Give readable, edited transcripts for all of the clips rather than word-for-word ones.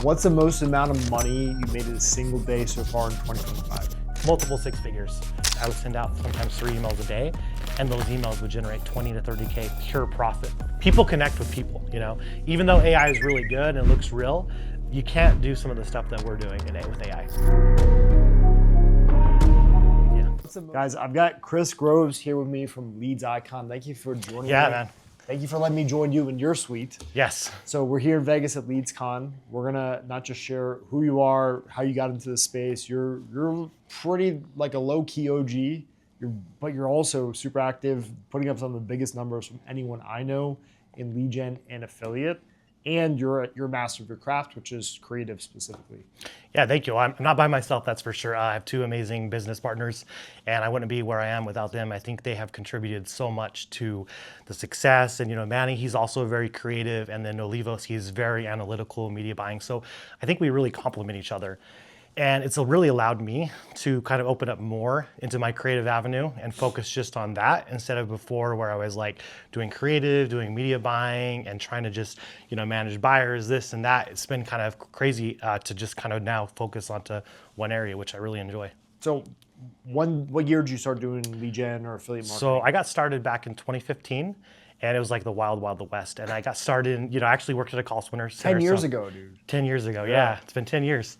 What's the most amount of money you made in a single day so far in 2025? Multiple six figures. I would send out sometimes 3 emails a day, and those emails would generate 20 to 30K pure profit. People connect with people, you know? Even though AI is really good and looks real, you can't do some of the stuff that we're doing today with AI. Guys, I've got Chris Groves here with me from Leads Icon. Thank you for joining me. Yeah, man. Thank you for letting me join you in your suite. Yes. So we're here in Vegas at LeadsCon. We're gonna not just share who you are, how you got into the space. You're pretty like a low-key OG, but you're also super active, putting up some of the biggest numbers from anyone I know in lead gen and affiliate. And you're a master of your craft, which is creative specifically. Yeah, thank you. I'm not by myself, that's for sure. I have 2 amazing business partners, and I wouldn't be where I am without them. I think they have contributed so much to the success. And, you know, Manny, he's also very creative. And then Olivos, he's very analytical, media buying. So I think we really complement each other. And it's really allowed me to kind of open up more into my creative avenue and focus just on that instead of before where I was like doing creative, doing media buying and trying to just, you know, manage buyers, this and that. It's been kind of crazy to just kind of now focus onto one area, which I really enjoy. So what year did you start doing lead gen or affiliate marketing? So I got started back in 2015. And it was like the wild, wild west. And I got started, you know, I actually worked at a call center. 10 years ago, dude. 10 years ago, yeah. It's been 10 years.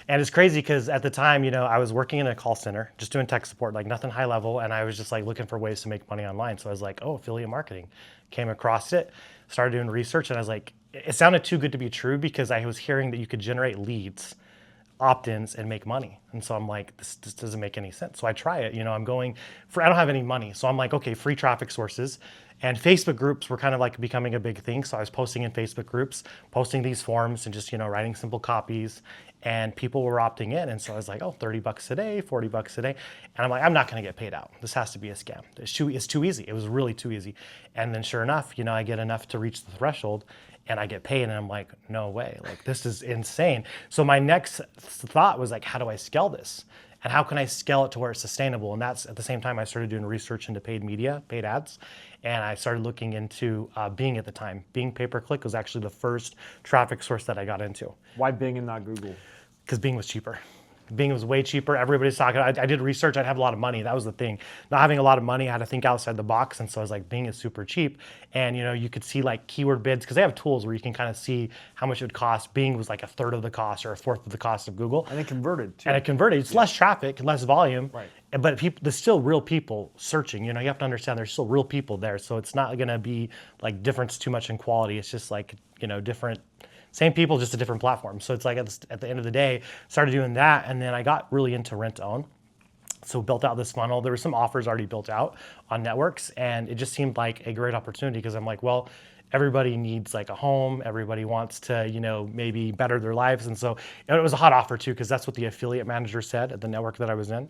And it's crazy because at the time, you know, I was working in a call center, just doing tech support, like nothing high level. And I was just like looking for ways to make money online. So I was like, oh, affiliate marketing. Came across it, started doing research. And I was like, it sounded too good to be true because I was hearing that you could generate leads, opt-ins, and make money. And so I'm like, this doesn't make any sense. So I try it, you know, I don't have any money. So I'm like, okay, free traffic sources. And Facebook groups were kind of like becoming a big thing. So I was posting in Facebook groups, posting these forms and just, you know, writing simple copies, and people were opting in. And so I was like, oh, $30 a day, $40 a day. And I'm like, I'm not going to get paid out. This has to be a scam. It's too easy. It was really too easy. And then sure enough, you know, I get enough to reach the threshold and I get paid. And I'm like, no way, like this is insane. So my next thought was like, how do I scale this? And how can I scale it to where it's sustainable? And that's at the same time I started doing research into paid media, paid ads. And I started looking into Bing at the time. Bing pay-per-click was actually the first traffic source that I got into. Why Bing and not Google? Because Bing was cheaper. Bing was way cheaper. Everybody's talking. I did research. I'd have a lot of money. That was the thing. Not having a lot of money, I had to think outside the box. And so I was like, Bing is super cheap. And you know, you could see like keyword bids because they have tools where you can kind of see how much it would cost. Bing was like 1/3 of the cost or 1/4 of the cost of Google. And it converted too. And it converted. It's less traffic, less volume. Right. But there's still real people searching. You know, you have to understand there's still real people there. So it's not going to be like difference too much in quality. It's just like, you know, different. Same people, just a different platform. So it's like at the end of the day, started doing that. And then I got really into rent to own. So built out this funnel. There were some offers already built out on networks. And it just seemed like a great opportunity because I'm like, well, everybody needs like a home. Everybody wants to, you know, maybe better their lives. And so it was a hot offer too, because that's what the affiliate manager said at the network that I was in.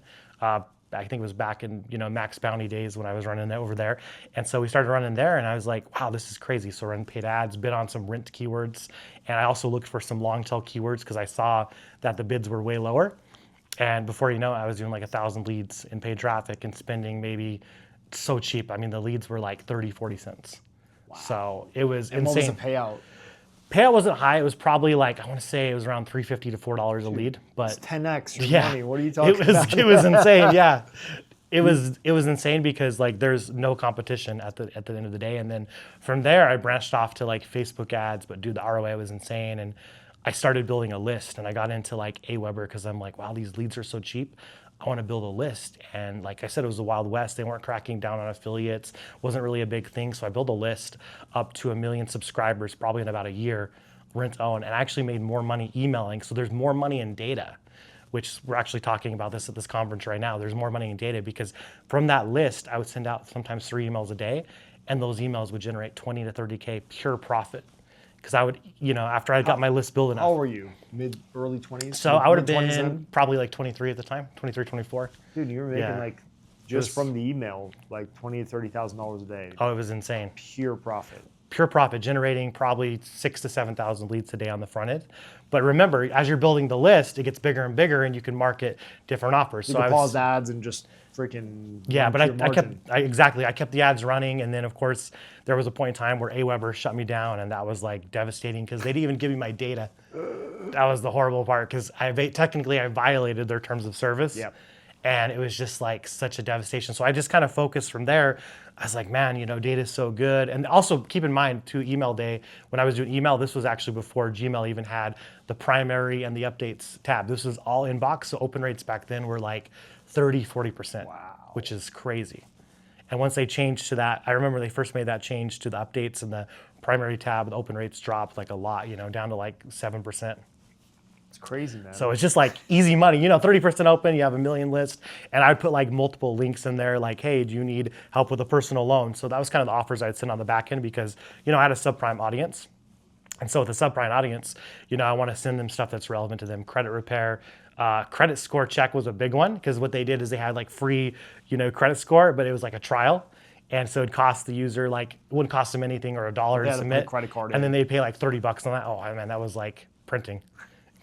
I think it was back in, you know, Max Bounty days when I was running over there. And so we started running there and I was like, wow, this is crazy. So running paid ads, bid on some rent keywords. And I also looked for some long tail keywords because I saw that the bids were way lower. And before you know it, I was doing like 1,000 leads in paid traffic and spending maybe so cheap. I mean, the leads were like 30, 40 cents. Wow. So it was insane. What was the payout? Payout wasn't high. It was probably like, I want to say it was around $3.50 to $4 a lead. But it's 10x your money. What are you talking about? It was insane. Yeah, it was insane because like there's no competition at the end of the day. And then from there, I branched off to like Facebook ads. But dude, the ROI was insane. And I started building a list. And I got into like Aweber because I'm like, wow, these leads are so cheap. I want to build a list. And like I said, it was the Wild West. They weren't cracking down on affiliates. Wasn't really a big thing. So I built a list up to 1 million subscribers, probably in about a year, rent own. And I actually made more money emailing. So there's more money in data, which we're actually talking about this at this conference right now. There's more money in data because from that list, I would send out sometimes 3 emails a day. And those emails would generate 20 to 30K pure profit. Because I would, you know, after I got my list built enough. How old were you? Early 20s? So I would have been probably like 23 at the time, 23, 24. Dude, you were making like, just from the email, like $20,000 to $30,000 a day. Oh, it was insane. Pure profit. pure profit, generating probably 6,000 to 7,000 leads a day on the front end. But remember, as you're building the list, it gets bigger and bigger, and you can market different offers. You so can I pause ads and just freaking I kept the ads running, and then of course there was a point in time where Aweber shut me down, and that was like devastating because they didn't even give me my data. That was the horrible part because technically I violated their terms of service. Yep. And it was just like such a devastation. So I just kind of focused from there. I was like, man, data is so good. And also keep in mind too, email day, when I was doing email, this was actually before Gmail even had the primary and the updates tab. This was all inbox. So open rates back then were like 30, 40%, which is crazy. And once they changed to that, I remember they first made that change to the updates and the primary tab, the open rates dropped like a lot, down to like 7%. It's crazy, man. So it's just like easy money, 30% open, you have 1 million list. And I'd put like multiple links in there like, hey, do you need help with a personal loan? So that was kind of the offers I'd send on the back end because, I had a subprime audience. And so with the subprime audience, I want to send them stuff that's relevant to them. Credit repair, credit score check was a big one because what they did is they had like free, credit score, but it was like a trial. And so it cost the user it wouldn't cost them anything or $1 to submit. Credit card and then they'd pay like $30 on that. Oh man, that was like printing.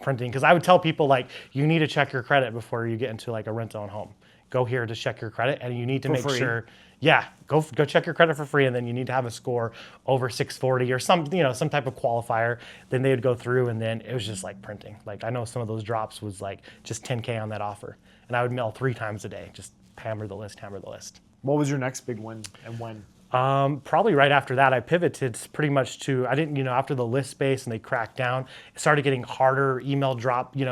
Because I would tell people you need to check your credit before you get into like a rent-own home. Go here to check your credit, and you need to make sure. Yeah, go check your credit for free, and then you need to have a score over 640 or some type of qualifier. Then they would go through, and then it was just like printing. Like I know some of those drops was like just 10K on that offer, and I would mail 3 times a day, just hammer the list. What was your next big win and when? Probably right after that, I pivoted pretty much to, I didn't, after the list space and they cracked down, it started getting harder, email drop, the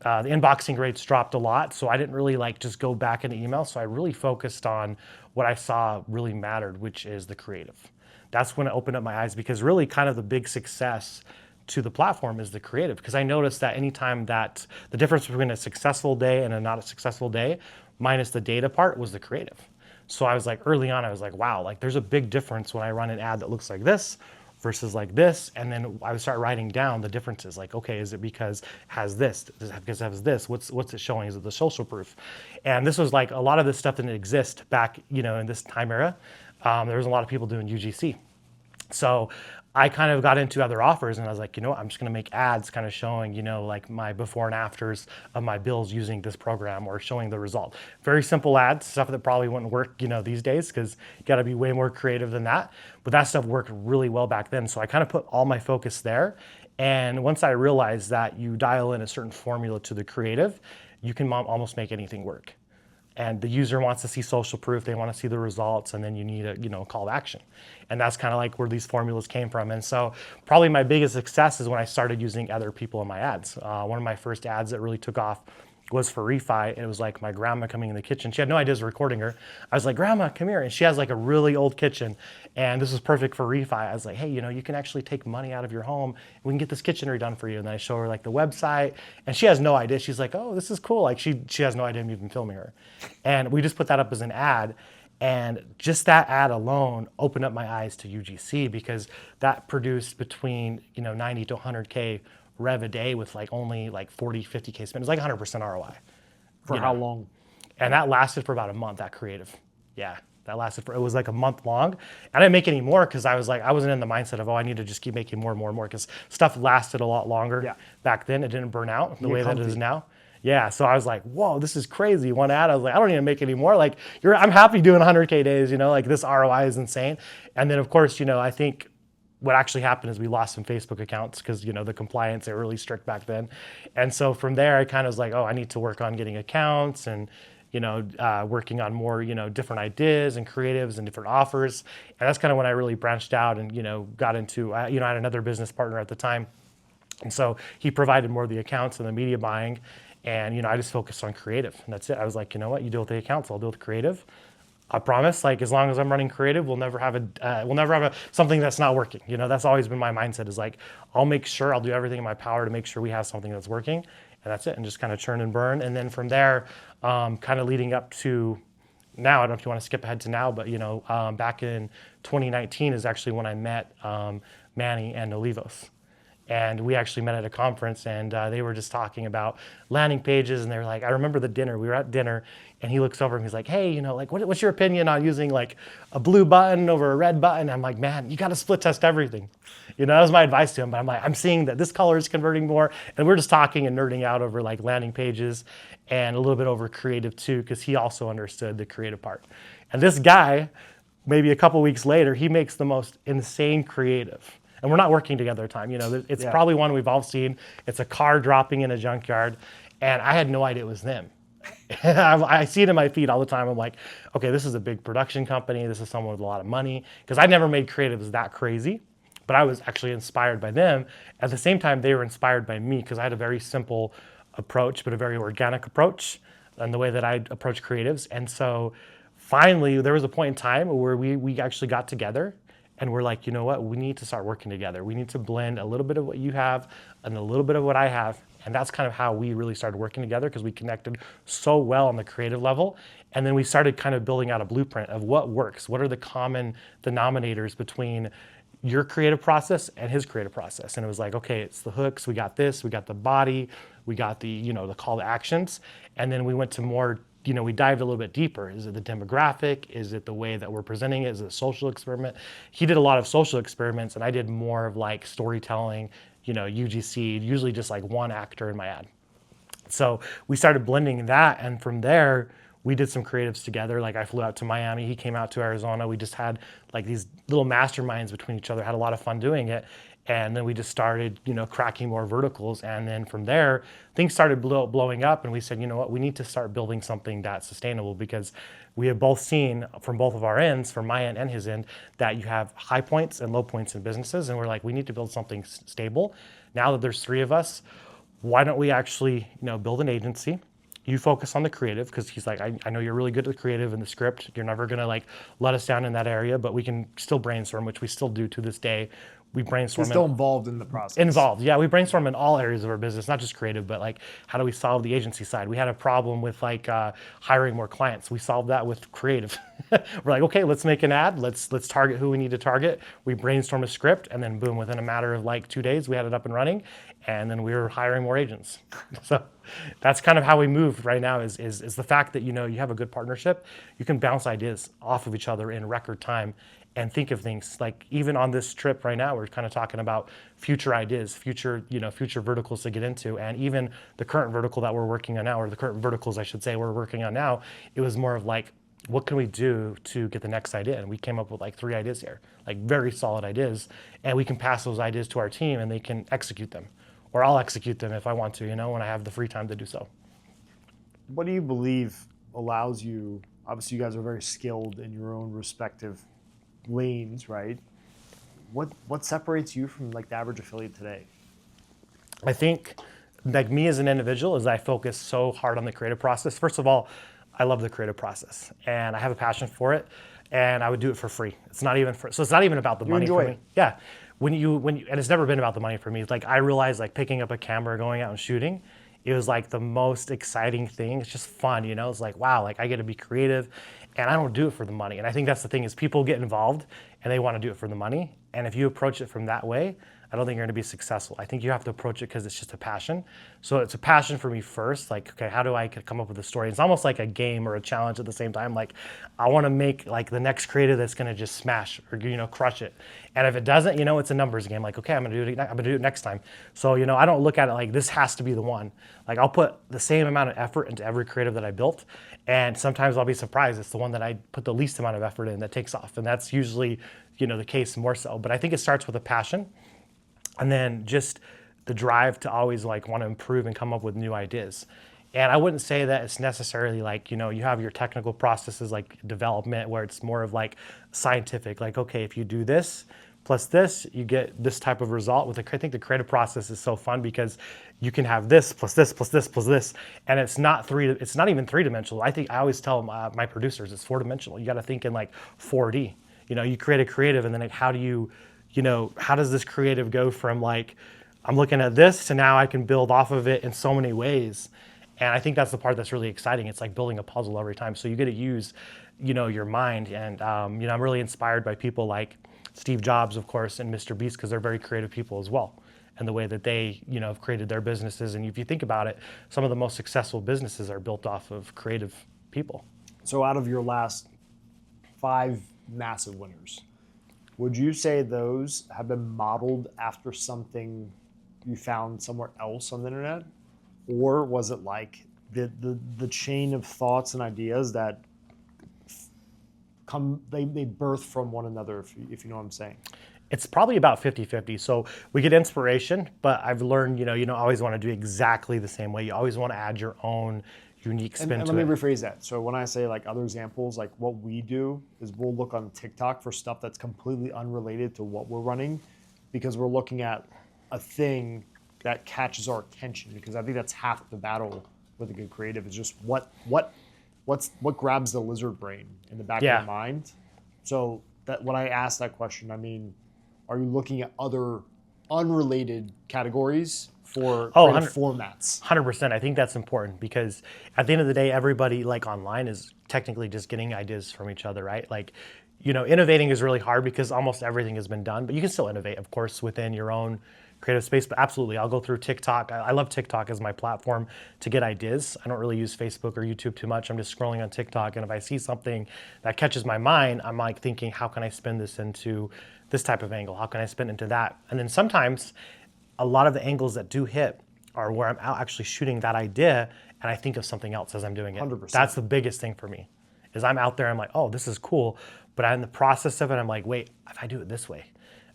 inboxing rates dropped a lot. So I didn't really just go back into email. So I really focused on what I saw really mattered, which is the creative. That's when it opened up my eyes because really kind of the big success to the platform is the creative. Because I noticed that anytime that the difference between a successful day and a not a successful day, minus the data part, was the creative. So I was early on, I was wow, there's a big difference when I run an ad that looks like this versus like this. And then I would start writing down the differences. Okay, is it because it has this? Is it because it has this? What's it showing? Is it the social proof? And this was a lot of this stuff didn't exist back, in this time era. There was a lot of people doing UGC. So I kind of got into other offers and I was like, I'm just going to make ads kind of showing, my before and afters of my bills using this program or showing the result. Very simple ads, stuff that probably wouldn't work, these days because you got to be way more creative than that. But that stuff worked really well back then. So I kind of put all my focus there. And once I realized that you dial in a certain formula to the creative, you can almost make anything work. And the user wants to see social proof, they want to see the results, and then you need a call to action. And that's kind of where these formulas came from. And so probably my biggest success is when I started using other people in my ads. One of my first ads that really took off was for refi. It was my grandma coming in the kitchen. She had no idea I was recording her. I was like, Grandma, come here. And she has a really old kitchen. And this was perfect for refi. I was like, hey, you can actually take money out of your home. We can get this kitchen redone for you. And then I show her the website. And she has no idea. She's like, oh, this is cool. She has no idea I'm even filming her. And we just put that up as an ad. And just that ad alone opened up my eyes to UGC because that produced between 90 to 100K rev a day with only 40, 50K spend. It was 100% ROI. For how long? And that lasted for about a month, that creative. Yeah, that lasted for, it was a month long. I didn't make any more because I was I wasn't in the mindset of, I need to just keep making more and more and more because stuff lasted a lot longer back then. It didn't burn out the way that it is now. Yeah, so I was like, whoa, this is crazy. One ad, I was I don't need to make any more. I'm happy doing 100K days, this ROI is insane. And then of course, I think what actually happened is we lost some Facebook accounts because, the compliance, they were really strict back then. And so from there, I kind of was I need to work on getting accounts and, working on more, different ideas and creatives and different offers. And that's kind of when I really branched out and, got into, I had another business partner at the time. And so he provided more of the accounts and the media buying. And, I just focused on creative. And that's it. I was like, you know what, you deal with the accounts, I'll deal with creative. I promise, as long as I'm running creative, we'll never have something that's not working. That's always been my mindset is I'll make sure I'll do everything in my power to make sure we have something that's working, and that's it, and just kind of churn and burn. And then from there, kind of leading up to now, I don't know if you want to skip ahead to now, but back in 2019 is actually when I met Manny and Olivos. And we actually met at a conference, and they were just talking about landing pages. And they were like, I remember the dinner. We were at dinner, and he looks over and he's like, hey, you know, like, what's your opinion on using like a blue button over a red button? I'm like, man, you got to split test everything. You know, that was my advice to him. But I'm like, I'm seeing that this color is converting more. And we're just talking and nerding out over like landing pages and a little bit over creative too, because he also understood the creative part. And this guy, maybe a couple weeks later, he makes the most insane creative. And we're not working together at the time. You know, it's probably one we've all seen. It's a car dropping in a junkyard. And I had no idea it was them. I see it in my feed all the time. I'm like, okay, this is a big production company. This is someone with a lot of money. Because I never made creatives that crazy. But I was actually inspired by them. At the same time, they were inspired by me because I had a very simple approach, but a very organic approach in the way that I approach creatives. And so finally, there was a point in time where we actually got together. And we're like, you know what? We need to start working together. We need to blend a little bit of what you have and a little bit of what I have. And that's kind of how we really started working together because we connected so well on the creative level. And then we started kind of building out a blueprint of what works. What are the common denominators between your creative process and his creative process? And it was like, okay, it's the hooks. We got this. We got the body. We got the, you know, the call to actions. And then we went to more, you know, we dived a little bit deeper. Is it the demographic? Is it the way that we're presenting it? Is it a social experiment? He did a lot of social experiments and I did more of like storytelling, you know, UGC, usually just like one actor in my ad. So we started blending that. And from there, we did some creatives together. Like I flew out to Miami, he came out to Arizona. We just had like these little masterminds between each other, had a lot of fun doing it. And then we just started, you know, cracking more verticals. And then from there, things started blowing up. And we said, you know what, we need to start building something that's sustainable because we have both seen from both of our ends, from my end and his end, that you have high points and low points in businesses. And we're like, we need to build something stable. Now that there's three of us, why don't we actually, you know, build an agency? You focus on the creative because he's like, I know you're really good at the creative and the script. You're never gonna like let us down in that area, but we can still brainstorm, which we still do to this day. We brainstorm. He's still involved in the process. Involved, yeah. We brainstorm in all areas of our business, not just creative, but like how do we solve the agency side? We had a problem with like hiring more clients. We solved that with creative. We're like, okay, let's make an ad. Let's target who we need to target. We brainstorm a script, and then boom, within a matter of like 2 days, we had it up and running, and then we were hiring more agents. So that's kind of how we move right now. Is the fact that you know you have a good partnership, you can bounce ideas off of each other in record time. And think of things like even on this trip right now, we're kind of talking about future ideas, future verticals to get into. And even the current vertical that we're working on now, or the current verticals, I should say, we're working on now, it was more of like, what can we do to get the next idea? And we came up with like 3 ideas here, like very solid ideas. And we can pass those ideas to our team and they can execute them. Or I'll execute them if I want to, you know, when I have the free time to do so. What do you believe allows you, obviously you guys are very skilled in your own respective lanes, right? What separates you from like the average affiliate today? I think like me as an individual is I focus so hard on the creative process. First of all, I love the creative process and I have a passion for it and I would do it for free. It's not even about the money for me. Yeah. When you and it's never been about the money for me. It's like I realized like picking up a camera, going out and shooting, it was like the most exciting thing. It's just fun, you know? It's like, wow, like I get to be creative and I don't do it for the money. And I think that's the thing is people get involved and they want to do it for the money. And if you approach it from that way, I don't think you're going to be successful. I think you have to approach it because it's just a passion. So it's a passion for me first. Like, okay, how do I come up with a story? It's almost like a game or a challenge at the same time. Like, I want to make like the next creative that's going to just smash or, you know, crush it. And if it doesn't, you know, it's a numbers game. Like, okay, I'm going to do it next time. So, you know, I don't look at it like this has to be the one. Like, I'll put the same amount of effort into every creative that I built. And sometimes I'll be surprised it's the one that I put the least amount of effort in that takes off. And that's usually, you know, the case more so. But I think it starts with a passion. And then just the drive to always like want to improve and come up with new ideas. And I wouldn't say that it's necessarily like, you know, you have your technical processes like development where it's more of like scientific, like, okay, if you do this plus this, you get this type of result. I think the creative process is so fun because you can have this plus this plus this plus this. And it's not even 3-dimensional. I think I always tell my producers it's 4-dimensional. You got to think in like 4D. You know, you create a creative and then like, how does this creative go from like, I'm looking at this to now I can build off of it in so many ways. And I think that's the part that's really exciting. It's like building a puzzle every time. So you get to use, you know, your mind. And, you know, I'm really inspired by people like Steve Jobs, of course, and Mr. Beast, because they're very creative people as well. and the way that they, have created their businesses. And if you think about it, some of the most successful businesses are built off of creative people. So out of your last 5 massive winners, would you say those have been modeled after something you found somewhere else on the internet? Or was it like the chain of thoughts and ideas that they birth from one another, if you know what I'm saying? It's probably about 50-50. So we get inspiration, but I've learned, you don't always want to do exactly the same way. You always want to add your own unique spin to it. And let me rephrase that. So when I say like other examples, like what we do is we'll look on TikTok for stuff that's completely unrelated to what we're running, because we're looking at a thing that catches our attention, because I think that's half the battle with a good creative is just what grabs the lizard brain in the back of your mind. So that when I ask that question, I mean, are you looking at other unrelated categories for creative formats? 100%. I think that's important, because at the end of the day, everybody like online is technically just getting ideas from each other, right? Like, innovating is really hard because almost everything has been done, but you can still innovate, of course, within your own creative space. But absolutely, I'll go through TikTok. I love TikTok as my platform to get ideas. I don't really use Facebook or YouTube too much. I'm just scrolling on TikTok, and if I see something that catches my mind, I'm like thinking, how can I spin this into this type of angle? How can I spin into that? And then sometimes a lot of the angles that do hit are where I'm out actually shooting that idea, and I think of something else as I'm doing it. 100%. That's the biggest thing for me, is I'm out there, I'm like, oh, this is cool. But in the process of it, I'm like, wait, if I do it this way,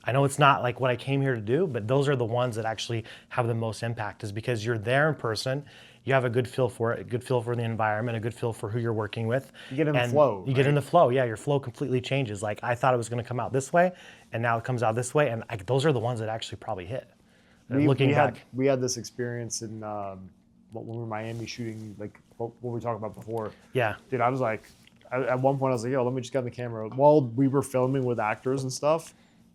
I know it's not like what I came here to do, but those are the ones that actually have the most impact, is because you're there in person, you have a good feel for it, a good feel for the environment, a good feel for who you're working with. You get in the flow. You get in the flow, yeah, your flow completely changes. Like, I thought it was gonna come out this way, and now it comes out this way, and those are the ones that actually probably hit. We had this experience in when we were in Miami shooting, like what we were talking about before. Yeah. Dude, I was like, at one point I was like, yo, let me just get the camera. While we were filming with actors and stuff,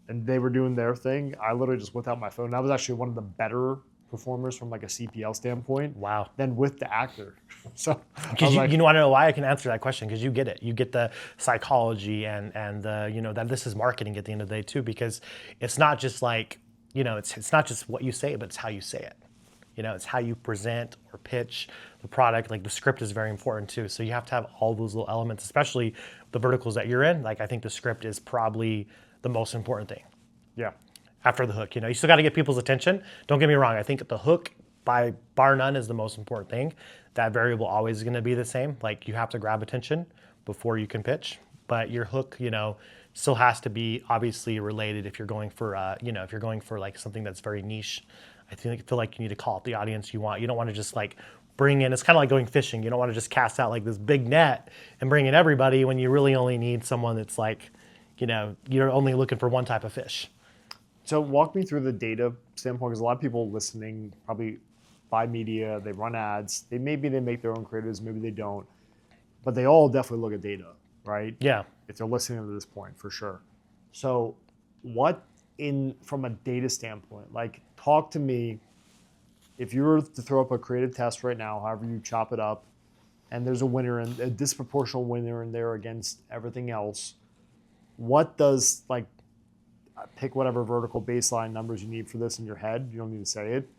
and they were doing their thing, I literally just whipped out my phone. That was actually one of the better performers from like a CPL standpoint. Wow. Than with the actor. So because you want to know why I can answer that question, because you get it. You get the psychology and the that this is marketing at the end of the day too, because it's not just like, it's not just what you say, but it's how you say it. It's how you present or pitch the product. Like, the script is very important too. So you have to have all those little elements, especially the verticals that you're in. Like, I think the script is probably the most important thing. Yeah. After the hook, you still got to get people's attention. Don't get me wrong. I think the hook, by bar none, is the most important thing. That variable always is going to be the same. Like, you have to grab attention before you can pitch. But your hook, still has to be obviously related. If you're going for, if you're going for like something that's very niche, I feel like you need to call it the audience you want. You don't want to just like bring in. It's kind of like going fishing. You don't want to just cast out like this big net and bring in everybody when you really only need someone that's like, you're only looking for one type of fish. So walk me through the data standpoint, because a lot of people listening probably buy media, they run ads, maybe they make their own creatives, maybe they don't, but they all definitely look at data, right? Yeah. If they're listening to this point, for sure. So from a data standpoint, like, talk to me, if you were to throw up a creative test right now, however you chop it up, and there's a winner, and a disproportional winner in there against everything else, what does, like, pick whatever vertical baseline numbers you need for this in your head. You don't need to say it.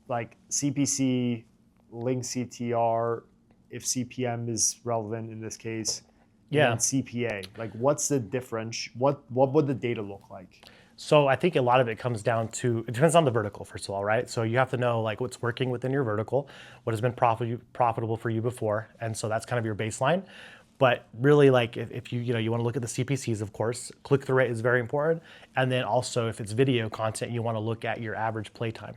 Like CPC, link CTR, if CPM is relevant in this case. Yeah. And CPA. Like, what's the difference? What would the data look like? So I think a lot of it comes down to, it depends on the vertical, first of all, right? So you have to know like what's working within your vertical, what has been profitable for you before. And so that's kind of your baseline. But really, like, if you want to look at the CPCs, of course, click-through rate is very important. And then also, if it's video content, you want to look at your average playtime.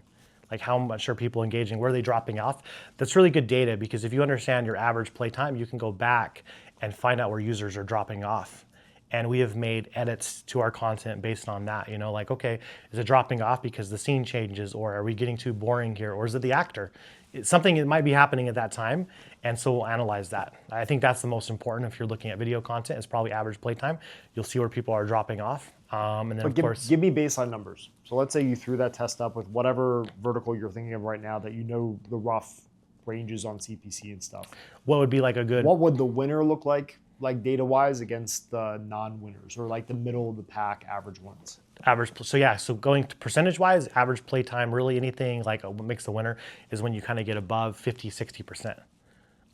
Like, how much are people engaging? Where are they dropping off? That's really good data, because if you understand your average playtime, you can go back and find out where users are dropping off. And we have made edits to our content based on that. Like, okay, is it dropping off because the scene changes, or are we getting too boring here, or is it the actor? It's something that might be happening at that time, and so we'll analyze that. I think that's the most important if you're looking at video content. It's probably average playtime. You'll see where people are dropping off, and then But of course, give me baseline numbers. So let's say you threw that test up with whatever vertical you're thinking of right now that the rough ranges on CPC and stuff. what would be like a good? What would the winner look like like data wise against the non-winners or like the middle of the pack average ones? Average, so yeah, so going to percentage wise, average play time, really anything like what makes the winner is when you kind of get above 50, 60%.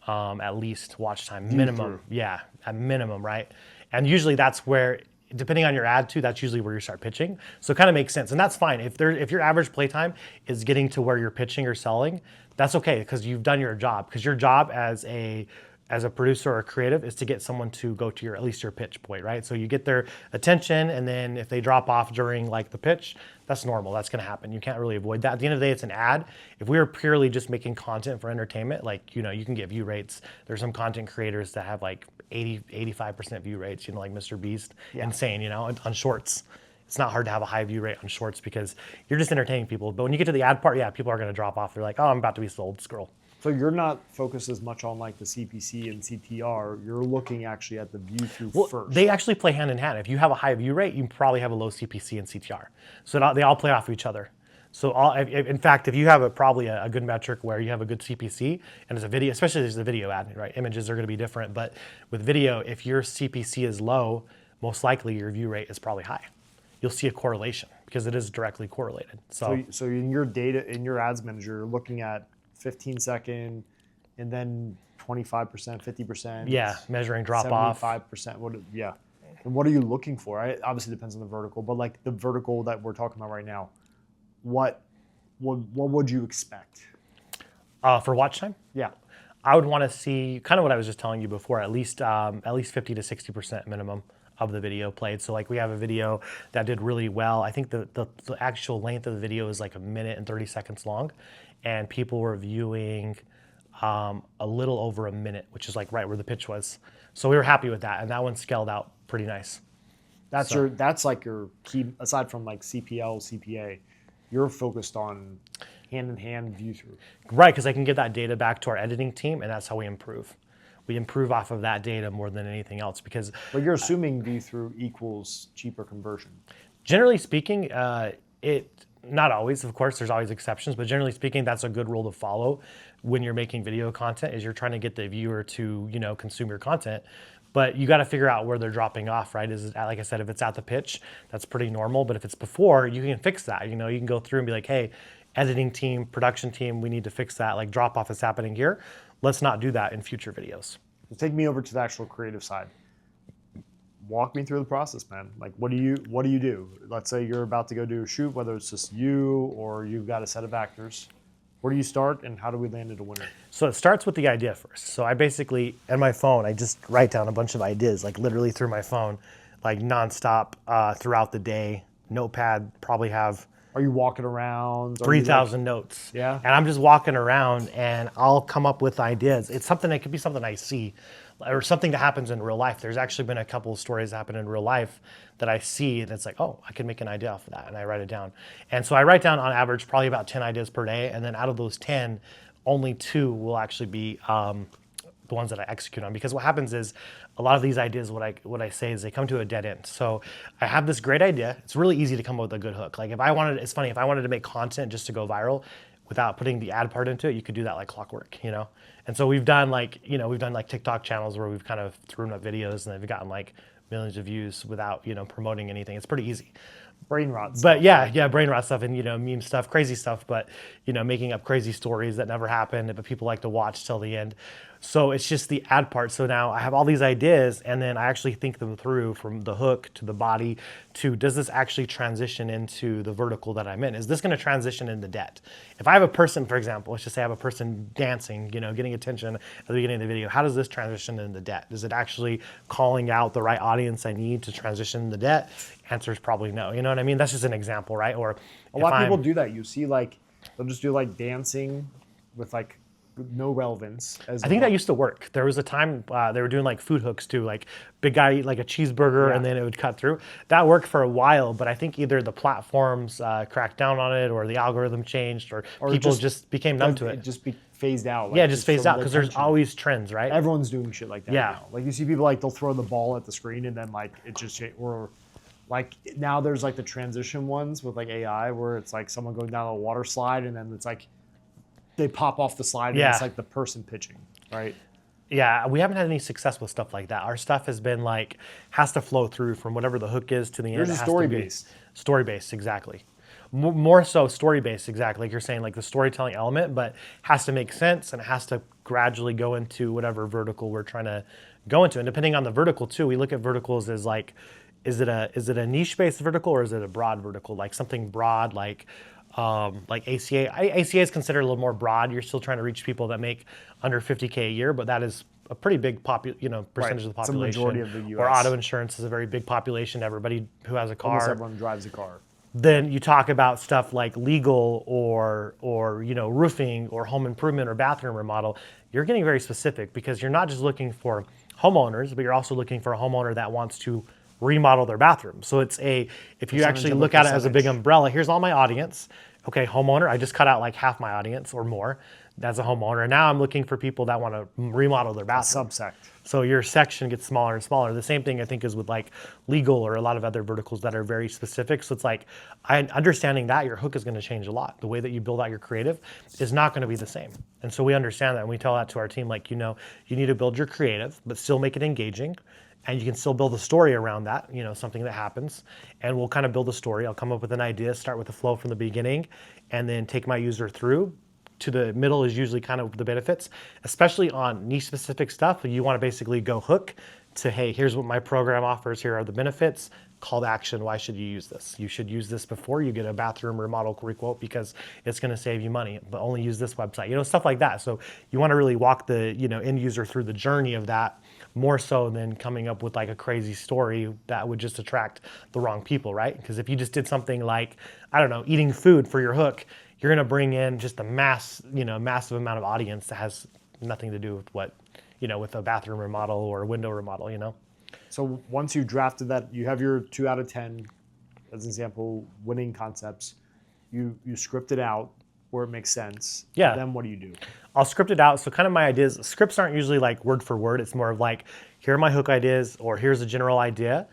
At least watch time minimum. Yeah, at minimum, right? And usually that's where, depending on your ad too, that's usually where you start pitching. So it kind of makes sense, and that's fine. If your average play time is getting to where you're pitching or selling, that's okay because you've done your job. Because your job as a producer or creative is to get someone to go to at least your pitch point, right? So you get their attention, and then if they drop off during like the pitch, that's normal. That's going to happen. You can't really avoid that. At the end of the day, it's an ad. If we were purely just making content for entertainment, like, you can get view rates. There's some content creators that have like 85% view rates, like Mr. Beast, insane, on shorts. It's not hard to have a high view rate on shorts because you're just entertaining people. But when you get to the ad part, people are going to drop off. They're like, oh, I'm about to be sold, scroll. So you're not focused as much on like the CPC and CTR. You're looking actually at the view through first. They actually play hand in hand. If you have a high view rate, you probably have a low CPC and CTR. So they all play off of each other. So in fact, if you have probably a good metric where you have a good CPC and it's a video, especially if there's a video ad, right? Images are going to be different, but with video, if your CPC is low, most likely your view rate is probably high. You'll see a correlation because it is directly correlated. So in your data, in your ads manager, you're looking at 15-second, and then 25%, 50%. Yeah, measuring drop off. 75%. And what are you looking for? It obviously depends on the vertical, but like the vertical that we're talking about right now, what would you expect? For watch time? Yeah. I would want to see kind of what I was just telling you before, at least 50 to 60% minimum of the video played. So like we have a video that did really well. I think the actual length of the video is like 1 minute and 30 seconds long, and people were viewing a little over 1 minute, which is like right where the pitch was. So we were happy with that, and that one scaled out pretty nice. That's like your key, aside from like CPL, CPA, you're focused on hand-in-hand view through. Right, because I can get that data back to our editing team, and that's how we improve. We improve off of that data more than anything else because... But you're assuming view through equals cheaper conversion. Generally speaking, not always, of course, there's always exceptions, but generally speaking, that's a good rule to follow when you're making video content is you're trying to get the viewer to, consume your content. But you got to figure out where they're dropping off, right? Is it, like I said, if it's at the pitch, that's pretty normal. But if it's before, you can fix that. You can go through and be like, hey, editing team, production team, we need to fix that. Like drop off is happening here. Let's not do that in future videos. So take me over to the actual creative side. Walk me through the process, man. Like, what do you do? Let's say you're about to go do a shoot, whether it's just you or you've got a set of actors. Where do you start, and how do we land at a winner? So it starts with the idea first. So I basically, on my phone, I just write down a bunch of ideas, like literally through my phone, like nonstop throughout the day. Notepad, probably have... Are you walking around? 3,000 notes. Yeah. And I'm just walking around, and I'll come up with ideas. It could be something I see, or something that happens in real life. There's actually been a couple of stories that happen in real life that I see, and it's like, oh, I can make an idea off of that, and I write it down. And so I write down on average probably about 10 ideas per day, and then out of those 10, only 2 will actually be the ones that I execute on. Because what happens is a lot of these ideas, what I say is they come to a dead end. So I have this great idea. It's really easy to come up with a good hook. Like if I wanted to make content just to go viral without putting the ad part into it, you could do that like clockwork, And so we've done like TikTok channels where we've kind of thrown up videos and they've gotten like millions of views without, promoting anything. It's pretty easy. Brain rot stuff. But yeah, brain rot stuff and, meme stuff, crazy stuff, but, making up crazy stories that never happened, but people like to watch till the end. So it's just the ad part. So now I have all these ideas, and then I actually think them through from the hook to the body to, does this actually transition into the vertical that I'm in? Is this going to transition into debt? If I have a person, for example, let's just say I have a person dancing, getting attention at the beginning of the video, how does this transition into debt? Is it actually calling out the right audience I need to transition into debt? Answer is probably no. You know what I mean? That's just an example, right? Or a lot of people do that. You see, like, they'll just do like dancing with like no relevance. I think that used to work. There was a time they were doing like food hooks too, like big guy eat like a cheeseburger and then it would cut through. That worked for a while, but I think either the platforms cracked down on it, or the algorithm changed, or people just became numb to it. It just phased out. Like, just phased out because there's always trends, right? Everyone's doing shit like that now. Like you see people like they'll throw the ball at the screen and then like it just or like now there's like the transition ones with like AI where it's like someone going down a water slide and then it's like they pop off the slide and it's like the person pitching, right? Yeah, we haven't had any success with stuff like that. Our stuff has been like, has to flow through from whatever the hook is to the end. Yours is story-based. Story-based, exactly. More so story-based, exactly. Like you're saying, like the storytelling element, but has to make sense and it has to gradually go into whatever vertical we're trying to go into. And depending on the vertical too, we look at verticals as like, is it a niche-based vertical or is it a broad vertical? Like something broad, like ACA. ACA is considered a little more broad. You're still trying to reach people that make under 50K a year, but that is a pretty big percentage of the population. It's a majority of the US. Or auto insurance is a very big population. Everybody who has a car. Almost everyone drives a car. Then you talk about stuff like legal or roofing or home improvement or bathroom remodel. You're getting very specific because you're not just looking for homeowners, but you're also looking for a homeowner that wants to remodel their bathroom. So if you actually look at it as a big umbrella, here's all my audience. Okay, homeowner, I just cut out like half my audience or more. That's a homeowner. Now I'm looking for people that want to remodel their bathroom. Subsect. So your section gets smaller and smaller. The same thing I think is with like legal or a lot of other verticals that are very specific. So it's like, understanding that your hook is going to change a lot. The way that you build out your creative is not going to be the same. And so we understand that and we tell that to our team, like, you need to build your creative, but still make it engaging. And you can still build a story around that, something that happens. And we'll kind of build a story. I'll come up with an idea, start with the flow from the beginning, and then take my user through. To the middle is usually kind of the benefits, especially on niche specific stuff. You want to basically go hook to, hey, here's what my program offers. Here are the benefits. Call to action. Why should you use this? You should use this before you get a bathroom remodel requote because it's going to save you money, but only use this website, stuff like that. So you want to really walk the, end user through the journey of that more so than coming up with like a crazy story that would just attract the wrong people, right? Because if you just did something like, I don't know, eating food for your hook, you're going to bring in just a massive amount of audience that has nothing to do with what, with a bathroom remodel or a window remodel, So once you've drafted that, you have your 2 out of 10, as an example, winning concepts. You script it out where it makes sense. Yeah. Then what do you do? I'll script it out. So kind of my ideas, scripts aren't usually like word for word. It's more of like, here are my hook ideas or here's a general idea.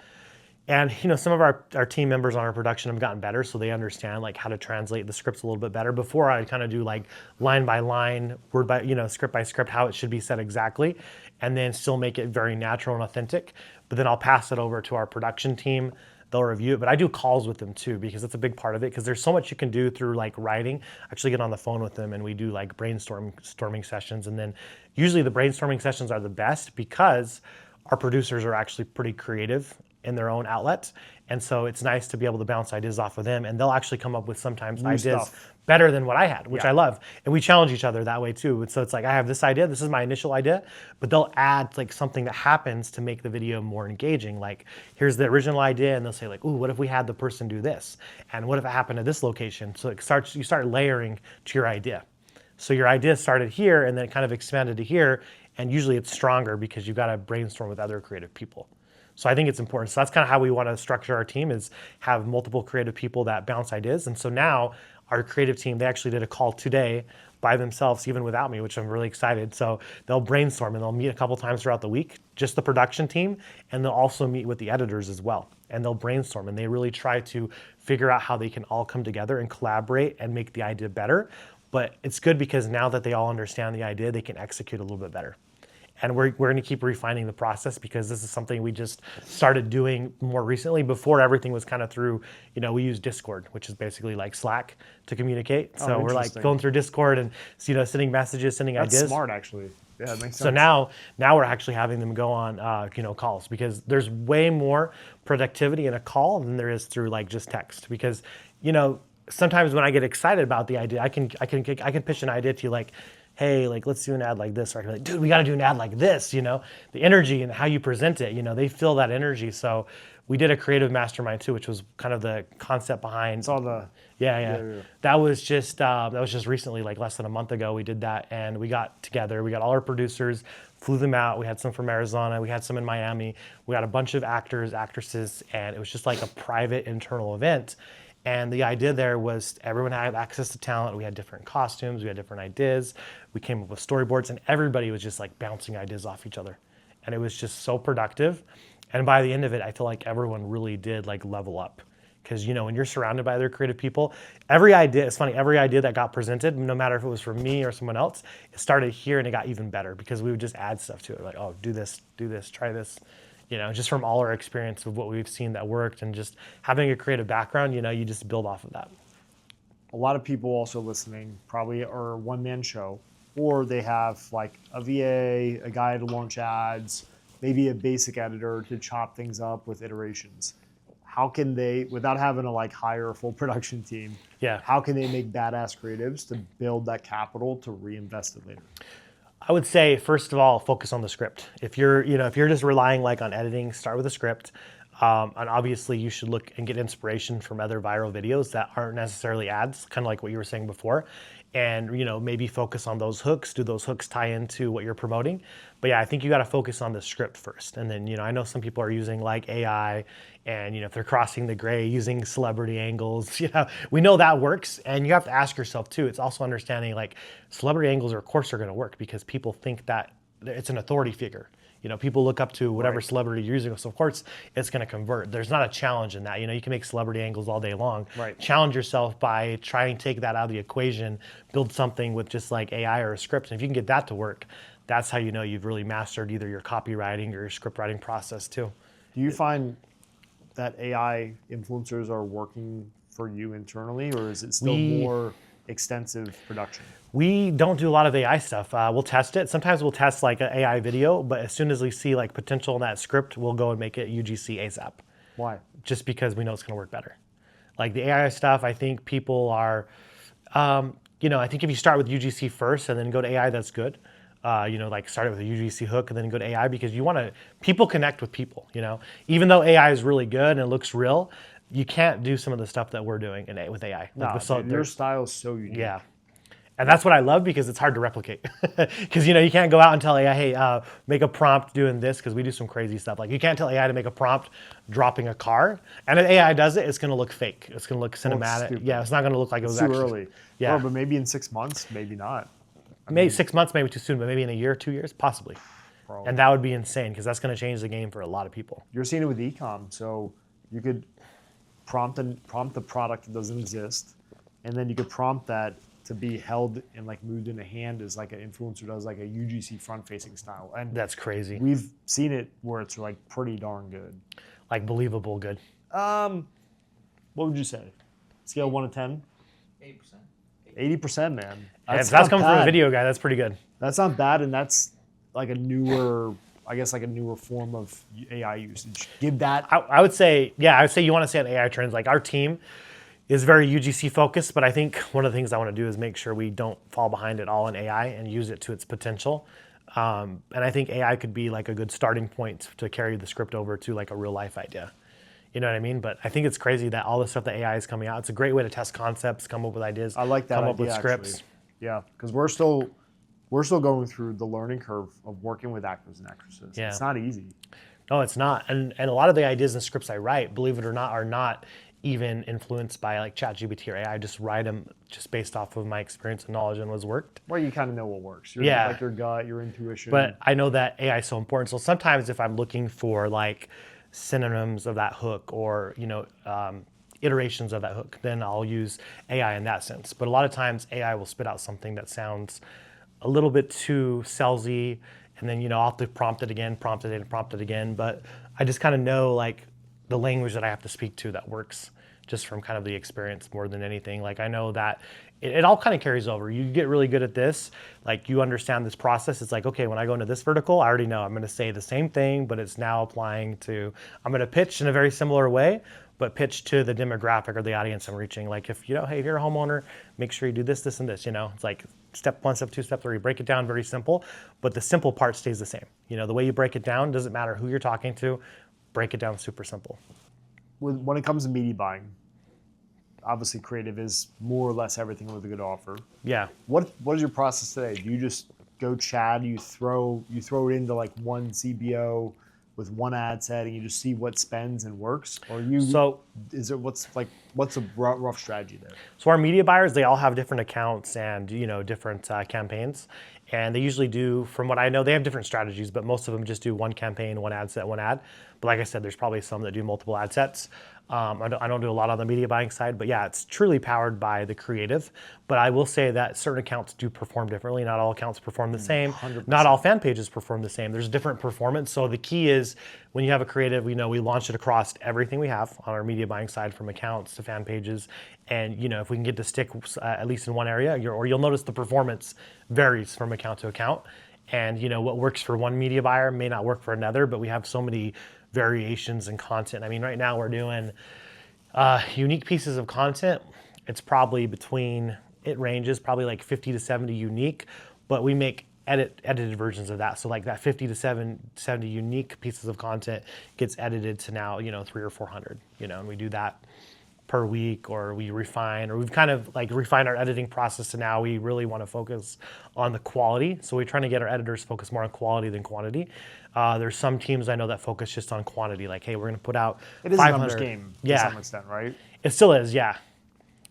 And some of our team members on our production have gotten better, so they understand like how to translate the scripts a little bit better. Before I kind of do like line by line, word by script by script, how it should be said exactly, and then still make it very natural and authentic. But then I'll pass it over to our production team. They'll review it, but I do calls with them too because that's a big part of it. Because there's so much you can do through like writing. I actually get on the phone with them and we do like brainstorming sessions, and then usually the brainstorming sessions are the best because our producers are actually pretty creative in their own outlet. And so it's nice to be able to bounce ideas off of them, and they'll actually come up with sometimes ideas better than what I had, which I love. And we challenge each other that way too. So it's like, I have this idea, this is my initial idea, but they'll add like something that happens to make the video more engaging. Like, here's the original idea, and they'll say like, ooh, what if we had the person do this? And what if it happened at this location? So you start layering to your idea. So your idea started here and then it kind of expanded to here, and usually it's stronger because you've got to brainstorm with other creative people. So I think it's important. So that's kind of how we want to structure our team, is have multiple creative people that bounce ideas. And so now our creative team, they actually did a call today by themselves, even without me, which I'm really excited. So they'll brainstorm and they'll meet a couple times throughout the week, just the production team, and they'll also meet with the editors as well. And they'll brainstorm and they really try to figure out how they can all come together and collaborate and make the idea better. But it's good because now that they all understand the idea, they can execute a little bit better. And we're going to keep refining the process because this is something we just started doing more recently. Before, everything was kind of through, we use Discord, which is basically like Slack to communicate. So we're like going through Discord and, sending messages, sending ideas. That's smart, actually. Yeah, it makes sense. So now we're actually having them go on, calls, because there's way more productivity in a call than there is through like just text. Because, sometimes when I get excited about the idea, I can pitch an idea to you like, hey, like, let's do an ad like this. Or I can be like, dude, we got to do an ad like this, the energy and how you present it, they feel that energy. So we did a creative mastermind too, which was kind of the concept behind. Saw the. Yeah. That was just recently, like less than a month ago, we did that. And we got together, we got all our producers, flew them out. We had some from Arizona, we had some in Miami. We got a bunch of actors, actresses, and it was just like a private internal event. And the idea there was everyone had access to talent. We had different costumes, we had different ideas. We came up with storyboards, and everybody was just like bouncing ideas off each other. And it was just so productive. And by the end of it, I feel like everyone really did like level up, because when you're surrounded by other creative people, every idea, it's funny, every idea that got presented, no matter if it was from me or someone else, it started here and it got even better because we would just add stuff to it, like, oh, do this, try this, just from all our experience of what we've seen that worked, and just having a creative background, you just build off of that. A lot of people also listening probably are a one-man show, or they have like a VA, a guy to launch ads, maybe a basic editor to chop things up with iterations. How can they, without having to like hire a full production team, how can they make badass creatives to build that capital to reinvest it later? I would say, first of all, focus on the script. If you're just relying like on editing, start with a script. And obviously you should look and get inspiration from other viral videos that aren't necessarily ads, kind of like what you were saying before. And, maybe focus on those hooks. Do those hooks tie into what you're promoting? But yeah, I think you got to focus on the script first. And then, I know some people are using like AI, and, if they're crossing the gray, using celebrity angles, we know that works. And you have to ask yourself too, it's also understanding like celebrity angles of course are going to work because people think that it's an authority figure. People look up to whatever celebrity you're using, so of course it's going to convert. There's not a challenge in that. You can make celebrity angles all day long. Right. Challenge yourself by trying to take that out of the equation, build something with just like AI or a script. And if you can get that to work, that's how you've really mastered either your copywriting or your script writing process too. Do you find that AI influencers are working for you internally, or is it still more extensive production? We don't do a lot of AI stuff. We'll test it. Sometimes we'll test like an AI video, but as soon as we see like potential in that script, we'll go and make it UGC ASAP. Why? Just because we know it's going to work better. Like the AI stuff, I think people are, I think if you start with UGC first and then go to AI, that's good. Like start it with a UGC hook and then go to AI, because people connect with people, even though AI is really good and it looks real, you can't do some of the stuff that we're doing with AI. Your style is so unique. Yeah. And that's what I love, because it's hard to replicate. Because, you can't go out and tell AI, hey, make a prompt doing this, because we do some crazy stuff. Like you can't tell AI to make a prompt dropping a car. And if AI does it, it's going to look fake. It's going to look cinematic. Yeah, it's not going to look like it was too actually early. Yeah. But maybe in 6 months, maybe not. Maybe 6 months, maybe too soon, but maybe in a year, 2 years, possibly. Probably. And that would be insane, because that's going to change the game for a lot of people. You're seeing it with e-com, so you could prompt the product that doesn't exist, and then you could prompt that to be held and like moved in a hand as like an influencer does, like a UGC front-facing style. And that's crazy. We've seen it where it's like pretty darn good. Like believable good. What would you say? Scale 1 to 10? 80%. 80%, man. If that's coming from a video guy, that's pretty good. That's not bad, and that's like a newer form of AI usage. Give that. I would say you want to say on AI trends, like our team is very UGC focused, but I think one of the things I want to do is make sure we don't fall behind at all in AI and use it to its potential. And I think AI could be like a good starting point to carry the script over to like a real life idea. You know what I mean? But I think it's crazy that all the stuff that AI is coming out, it's a great way to test concepts, come up with ideas. I like that come idea, up with scripts. Actually. Yeah, because we're still going through the learning curve of working with actors and actresses. Yeah. It's not easy. No, it's not. And a lot of the ideas and scripts I write, believe it or not, are not even influenced by like ChatGPT or AI. I just write them just based off of my experience and knowledge and what's worked. Well, you kind of know what works. Like your gut, your intuition. But I know that AI is so important. So sometimes if I'm looking for like synonyms of that hook or, iterations of that hook, then I'll use AI in that sense. But a lot of times AI will spit out something that sounds a little bit too salesy, and then, I'll have to prompt it again. But I just kind of know like the language that I have to speak to that works just from kind of the experience more than anything. Like I know that it all kind of carries over. You get really good at this, like you understand this process. It's like, okay, when I go into this vertical, I already know I'm going to say the same thing, but it's now applying to, I'm going to pitch in a very similar way, but pitch to the demographic or the audience I'm reaching. Like if, hey, if you're a homeowner, make sure you do this, this, and this, it's like step 1, step 2, step 3, break it down very simple, but the simple part stays the same. The way you break it down, doesn't matter who you're talking to, break it down super simple. When it comes to media buying, obviously creative is more or less everything with a good offer. Yeah. What is your process today? Do you just go chat, you throw it into like one CBO with one ad set and you just see what spends and works? Or what's a rough strategy there? So our media buyers, they all have different accounts and different campaigns, and they usually do, from what I know, they have different strategies, but most of them just do one campaign, one ad set, one ad. But like I said, there's probably some that do multiple ad sets. I don't do a lot on the media buying side, but yeah, it's truly powered by the creative. But I will say that certain accounts do perform differently. Not all accounts perform the same. 100%. Not all fan pages perform the same. There's different performance. So the key is when you have a creative, we launch it across everything we have on our media buying side, from accounts to fan pages. And if we can get to stick at least in one area, or you'll notice the performance varies from account to account. And what works for one media buyer may not work for another, but we have so many variations in content. I mean, right now we're doing unique pieces of content. It's probably it ranges probably like 50 to 70 unique, but we make edited versions of that. So like that 50 to 70 unique pieces of content gets edited to now, 300 or 400, and we do that per week, or we've kind of like refined our editing process, and now we really want to focus on the quality. So we're trying to get our editors focus more on quality than quantity. There's some teams I know that focus just on quantity, like, hey, we're going to put out It is a numbers game to some extent, right? It still is, yeah.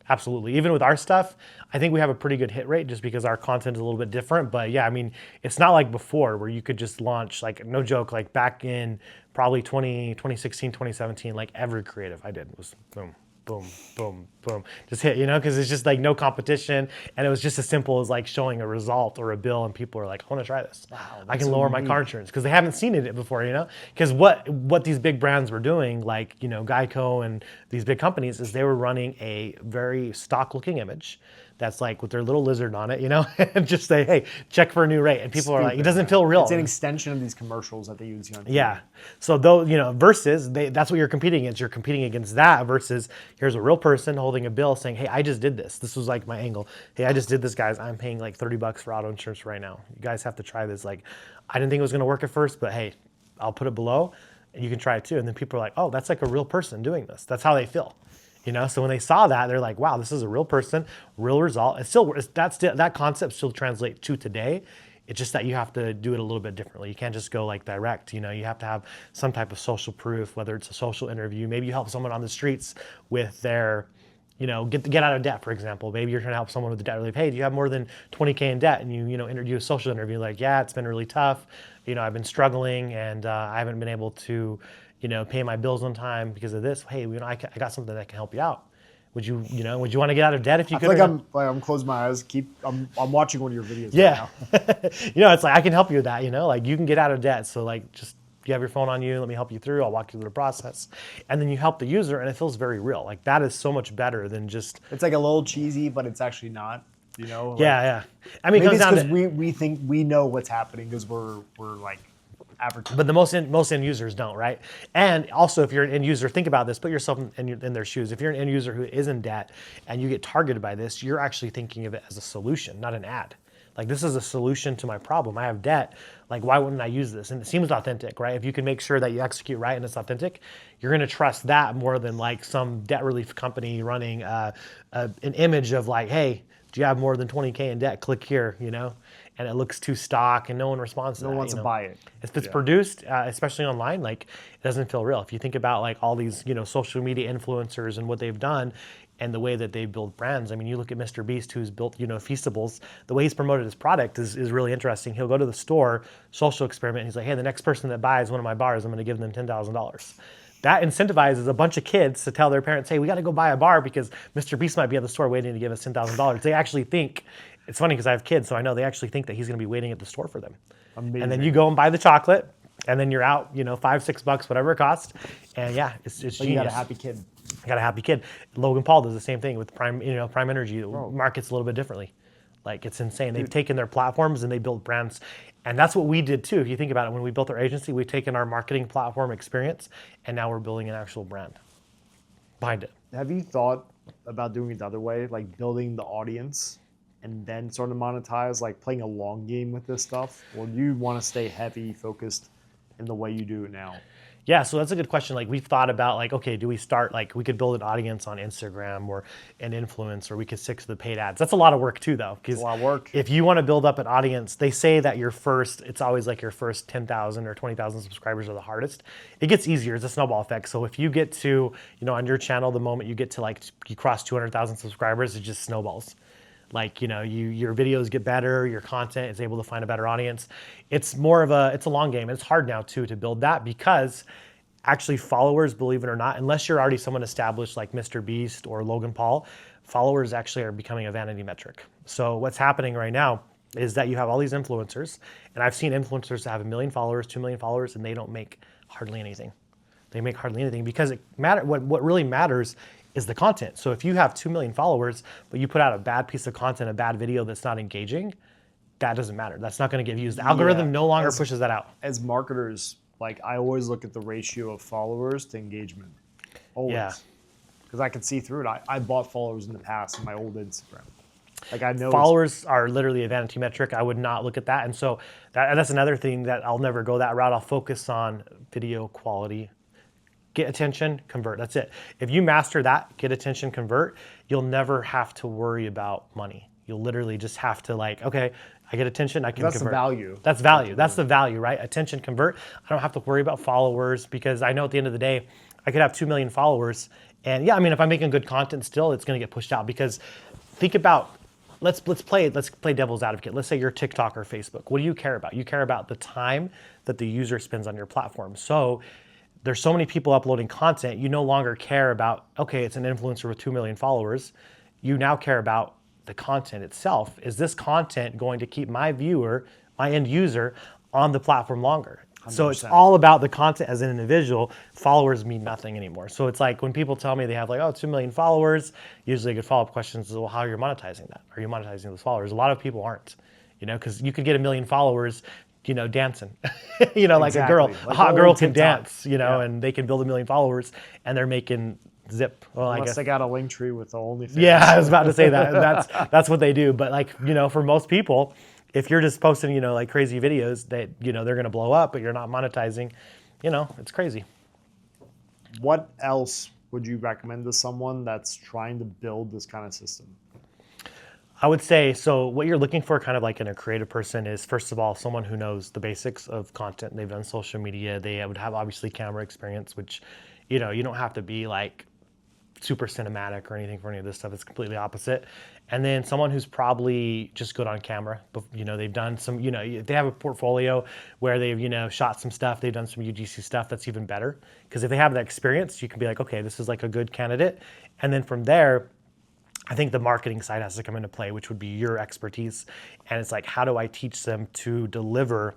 Absolutely. Even with our stuff, I think we have a pretty good hit rate just because our content is a little bit different. But yeah, I mean, it's not like before where you could just launch, like, no joke, like back in probably 2016, 2017, like every creative I did was boom, boom, boom, boom, just hit, because it's just like no competition. And it was just as simple as like showing a result or a bill, and people are like, I want to try this. Wow, I can lower my car insurance, because they haven't seen it before, because what these big brands were doing, like, Geico and these big companies, is they were running a very stock looking image that's like with their little lizard on it, and just say, hey, check for a new rate. And people are like, it doesn't feel real. It's an extension of these commercials that they use on TV. Yeah. So though, versus that's what you're competing against. You're competing against that versus here's a real person holding a bill saying, hey, I just did this. This was like my angle. Hey, I just did this, guys. I'm paying like $30 for auto insurance right now. You guys have to try this. Like, I didn't think it was going to work at first, but hey, I'll put it below and you can try it too. And then people are like, oh, that's like a real person doing this. That's how they feel. So when they saw that, they're like, wow, this is a real person, real result. That concept still translates to today. It's just that you have to do it a little bit differently. You can't just go like direct, you have to have some type of social proof, whether it's a social interview. Maybe you help someone on the streets with their, get out of debt, for example. Maybe you're trying to help someone with the debt relief. Hey, do you have more than 20K in debt? And you do a social interview like, yeah, it's been really tough. I've been struggling and I haven't been able to pay my bills on time because of this. Hey, I got something that can help you out. Would you want to get out of debt if you could? I feel like I'm closing my eyes. I'm watching one of your videos. Yeah. Right now. It's like, I can help you with that, like you can get out of debt. So like, just, you have your phone on you, let me help you through. I'll walk you through the process. And then you help the user and it feels very real. Like that is so much better than just. It's like a little cheesy, but it's actually not, Like, yeah. I mean, maybe it's because we think we know what's happening because we're like, advertising. But the most end users don't, right? And also, if you're an end user, think about this. Put yourself in their shoes. If you're an end user who is in debt and you get targeted by this, you're actually thinking of it as a solution, not an ad. Like, this is a solution to my problem. I have debt. Like, why wouldn't I use this? And it seems authentic, right? If you can make sure that you execute right and it's authentic, you're going to trust that more than like some debt relief company running an image of like, hey, do you have more than 20K in debt? Click here, and it looks too stock and no one responds to that. No one wants to buy it. If it's produced, especially online, like, it doesn't feel real. If you think about like all these, social media influencers and what they've done and the way that they build brands. I mean, you look at Mr. Beast, who's built, Feastables, the way he's promoted his product is really interesting. He'll go to the store, social experiment, and he's like, hey, the next person that buys one of my bars, I'm going to give them $10,000. That incentivizes a bunch of kids to tell their parents, hey, we got to go buy a bar because Mr. Beast might be at the store waiting to give us $10,000. They actually think, it's funny because I have kids, so I know they actually think that he's going to be waiting at the store for them. Amazing. And then you go and buy the chocolate, and then you're out, $5-6, whatever it costs. And yeah, it's genius. You got a happy kid. Got a happy kid. Logan Paul does the same thing with Prime Energy. Markets a little bit differently. Like, it's insane. They've taken their platforms and they build brands. And that's what we did too. If you think about it, when we built our agency, we've taken our marketing platform experience and now we're building an actual brand behind it. Have you thought about doing it the other way, like building the audience and then sort of monetize, like playing a long game with this stuff? Or do you want to stay heavy focused in the way you do it now? Yeah, so that's a good question. Like, we've thought about like, okay, do we start, like, we could build an audience on Instagram or an influence, or we could stick to the paid ads. That's a lot of work too, though. It's a lot of work. If you want to build up an audience, they say that it's always like your first 10,000 or 20,000 subscribers are the hardest. It gets easier. It's a snowball effect. So if you get to, on your channel, the moment you get to like, you cross 200,000 subscribers, it just snowballs. Like, your videos get better, your content is able to find a better audience. It's a long game. And it's hard now too to build that because actually followers, believe it or not, unless you're already someone established like Mr. Beast or Logan Paul, followers actually are becoming a vanity metric. So what's happening right now is that you have all these influencers, and I've seen influencers that have 1 million followers, 2 million followers, and they don't make hardly anything. They make hardly anything because what really matters is the content. So if you have 2 million followers, but you put out a bad piece of content, a bad video that's not engaging, that doesn't matter. That's not going to get views. The algorithm no longer pushes that out. As marketers, like I always look at the ratio of followers to engagement. Always. Yeah. Because I can see through it. I bought followers in the past in my old Instagram. Like I know followers are literally a vanity metric. I would not look at that. And so that's another thing that I'll never go that route. I'll focus on video quality. Get attention, convert. That's it. If you master that, get attention, convert, you'll never have to worry about money. You'll literally just have to like, okay, I get attention, I can convert. That's the value. That's value. That's the value, right? Attention, convert. I don't have to worry about followers because I know at the end of the day, I could have 2 million followers. And yeah, I mean, if I'm making good content still, it's going to get pushed out because think about, let's play devil's advocate. Let's say you're TikTok or Facebook. What do you care about? You care about the time that the user spends on your platform. So there's so many people uploading content, you no longer care about, okay, it's an influencer with 2 million followers. You now care about the content itself. Is this content going to keep my viewer, my end user, on the platform longer? 100%. So it's all about the content as an individual. Followers mean nothing anymore. So it's like when people tell me they have like, 2 million followers, usually a good follow-up question is, well, how are you monetizing that? Are you monetizing those followers? A lot of people aren't, because you could get 1 million followers dancing, like exactly. A hot girl can dance, and they can build 1 million followers and they're making zip. Well, unless I guess they got a link tree with the OnlyFans. Yeah, I was about to say that. That's what they do. But like, for most people, if you're just posting, like crazy videos that, they're going to blow up, but you're not monetizing, it's crazy. What else would you recommend to someone that's trying to build this kind of system? I would say, so what you're looking for kind of like in a creative person is, first of all, someone who knows the basics of content. They've done social media. They would have obviously camera experience, which, you don't have to be like super cinematic or anything for any of this stuff. It's completely opposite. And then someone who's probably just good on camera. But, they've done some, they have a portfolio where they've, shot some stuff. They've done some UGC stuff. That's even better. Because if they have that experience, you can be like, okay, this is like a good candidate. And then from there, I think the marketing side has to come into play, which would be your expertise. And it's like, how do I teach them to deliver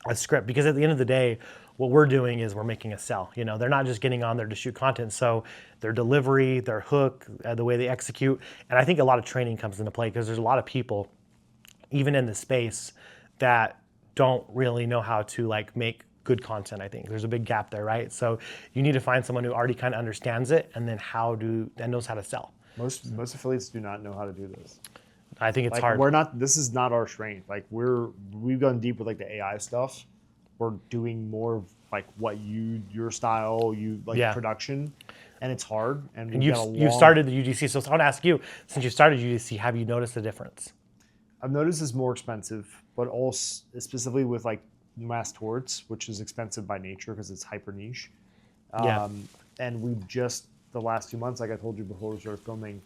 a script? Because at the end of the day, what we're doing is we're making a sell. They're not just getting on there to shoot content. So their delivery, their hook, the way they execute. And I think a lot of training comes into play because there's a lot of people, even in the space, that don't really know how to like make good content. I think there's a big gap there, right? So you need to find someone who already kind of understands it and then knows how to sell. Most affiliates do not know how to do this. I think it's like, hard. This is not our strength. Like we've gone deep with like the AI stuff. We're doing more of like your style, production, and it's hard. And you've started the UGC. So I want to ask you, since you started UGC, have you noticed a difference? I've noticed it's more expensive, but also specifically with like mass torts, which is expensive by nature because it's hyper niche. And we've just, the last 2 months, like I told you before we started filming,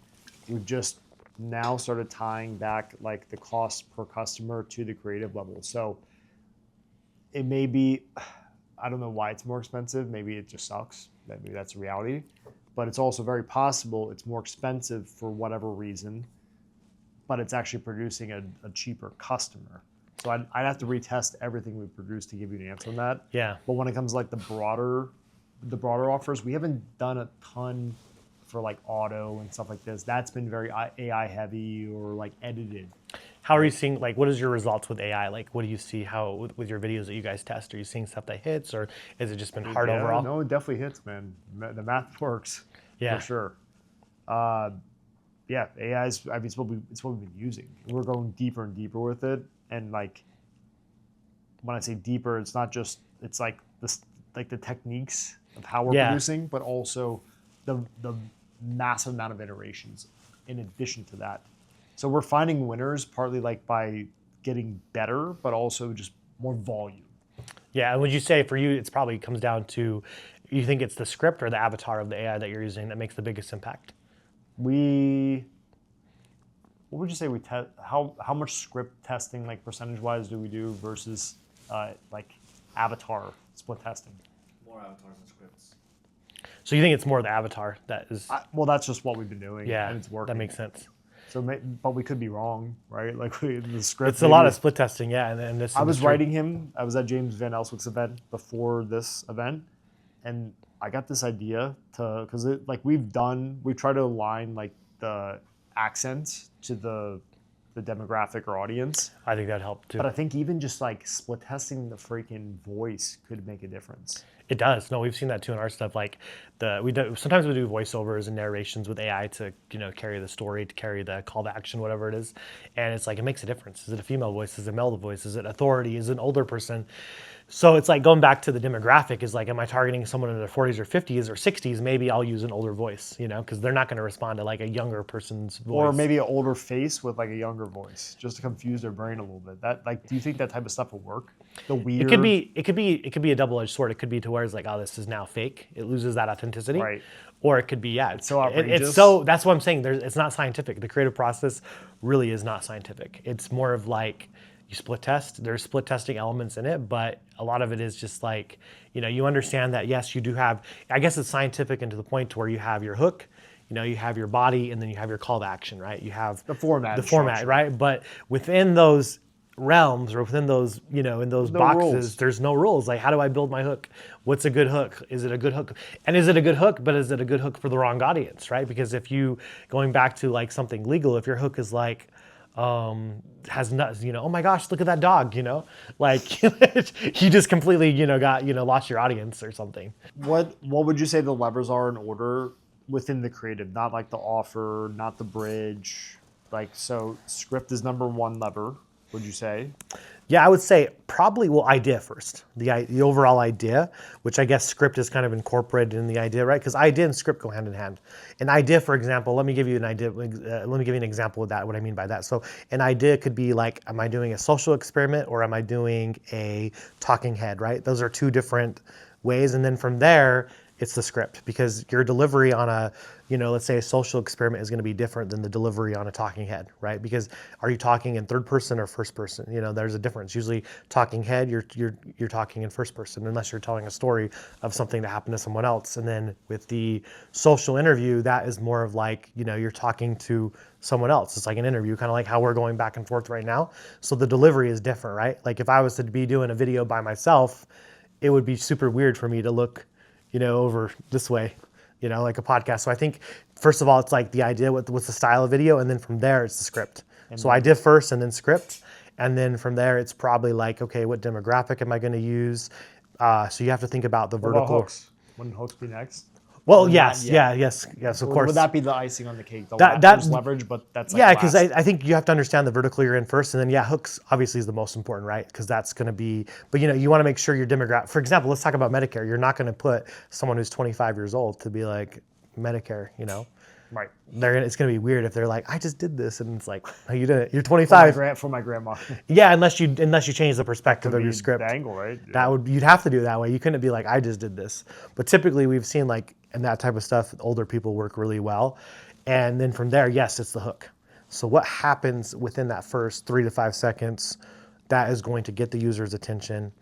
we've just now started tying back like the cost per customer to the creative level. So it may be, I don't know why it's more expensive. Maybe it just sucks. Maybe that's a reality. But it's also very possible it's more expensive for whatever reason, but it's actually producing a cheaper customer. So I'd have to retest everything we produce to give you an answer on that. Yeah. But when it comes to like the broader offers, we haven't done a ton for like auto and stuff like this. That's been very AI heavy or like edited. How are you seeing, like, what is your results with AI? Like, what do you see with your videos that you guys test? Are you seeing stuff that hits, or has it just been hard overall? No, it definitely hits, man. The math works, for sure. AI is, I mean, it's what we've been using. We're going deeper and deeper with it. And like, when I say deeper, it's not just, it's like this, like the techniques of how we're producing, but also the massive amount of iterations in addition to that. So we're finding winners partly like by getting better, but also just more volume. Yeah, and would you say for you, it's probably comes down to, you think it's the script or the avatar of the AI that you're using that makes the biggest impact? What would you say we test? How much script testing, like percentage-wise, do we do versus like avatar split testing? more avatars and scripts. So you think it's more the avatar that is? Well, that's just what we've been doing. Yeah, and it's working. that makes sense. So, but we could be wrong, right? Like the script. It's a lot of split testing, yeah. And this I was industry. writing him. I was at James Van Elswick's event before this event, and I got this idea because we've tried to align like the accent to the demographic or audience. I think that helped too. But I think even just like split testing the freaking voice could make a difference. It does. No, we've seen that too in our stuff. Like sometimes we do voiceovers and narrations with AI to carry the story, to carry the call to action, whatever it is, and it's like it makes a difference. Is it a female voice? Is it a male voice? Is it authority? Is it an older person? So it's like going back to the demographic is like, am I targeting someone in their 40s or 50s or 60s? Maybe I'll use an older voice, because they're not going to respond to like a younger person's voice. Or maybe an older face with like a younger voice, just to confuse their brain a little bit. Do you think that type of stuff will work? The weird. It could be a double-edged sword. It could be to where it's like, oh, this is now fake. It loses that authenticity. Right. Or it could be, yeah. It's so outrageous. That's what I'm saying. It's not scientific. The creative process really is not scientific. It's more of like, you split test. There's split testing elements in it, but a lot of it is just like, you understand that, yes, you do have, I guess it's scientific and to the point to where you have your hook, you have your body, and then you have your call to action, right? You have the format, right? But within those realms or within those, in those boxes, rules. There's no rules. Like, how do I build my hook? What's a good hook? Is it a good hook? And is it a good hook, but is it a good hook for the wrong audience, right? Because if you, going back to like something legal, if your hook is like, has nuts, oh my gosh, look at that dog, like you just completely, got, lost your audience or something. What would you say the levers are in order within the creative? Not like the offer, not the bridge. So script is number one lever, would you say? Yeah, I would say probably, idea first. The overall idea, which I guess script is kind of incorporated in the idea, right? Because idea and script go hand in hand. An idea, for example, let me give you an idea. Let me give you an example of that, what I mean by that. So an idea could be like, am I doing a social experiment or am I doing a talking head, right? Those are two different ways. And then from there, it's the script, because your delivery on a, let's say a social experiment is going to be different than the delivery on a talking head, right? Because are you talking in third person or first person? There's a difference. Usually talking head, you're talking in first person, unless you're telling a story of something that happened to someone else. And then with the social interview, that is more of like, you're talking to someone else. It's like an interview, kind of like how we're going back and forth right now. So the delivery is different, right? Like if I was to be doing a video by myself, it would be super weird for me to look over this way, like a podcast. So I think, first of all, it's like the idea, what's the style of video, and then from there, it's the script. So idea first and then script. And then from there, it's probably like, okay, what demographic am I going to use? So you have to think about the vertical. What about hooks? Wouldn't hooks be next? Well, yes, of course. Would that be the icing on the cake? There's leverage, but that's like yeah, because I think you have to understand the vertical you're in first, and then hooks obviously is the most important, right? Because that's going to be, but you want to make sure your demographic. For example, let's talk about Medicare. You're not going to put someone who's 25 years old to be like Medicare, Right. It's going to be weird if they're like, I just did this, and it's like, no, you didn't. You're 25. For my grandma. Yeah, unless you change the perspective of your script. The angle, right? Yeah. You'd have to do it that way. You couldn't be like, I just did this. But typically, we've seen like, and that type of stuff, older people work really well. And then from there, yes, it's the hook. So what happens within that first 3 to 5 seconds, that is going to get the user's attention